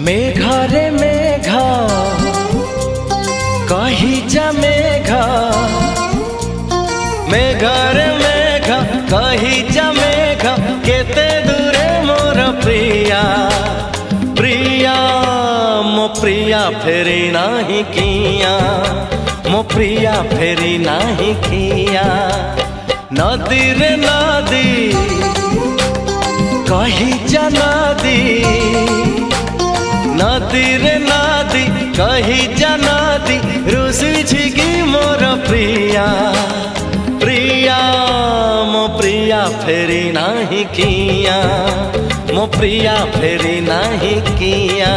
मेघरे मेघ कही जा मेघ, मेघरे मेघ कही जा मेघ, केते दूरे मोर प्रिया प्रिया मो प्रिया फेरी नाही किया, मो प्रिया फेरी नाही किया। नदी रे नदी कही जा नदी, नदी रे नदी कही जा नदी, रुसी की मोर प्रिया प्रिया मो प्रिया फेरी नाही किया, मो प्रिया फेरी नाही किया।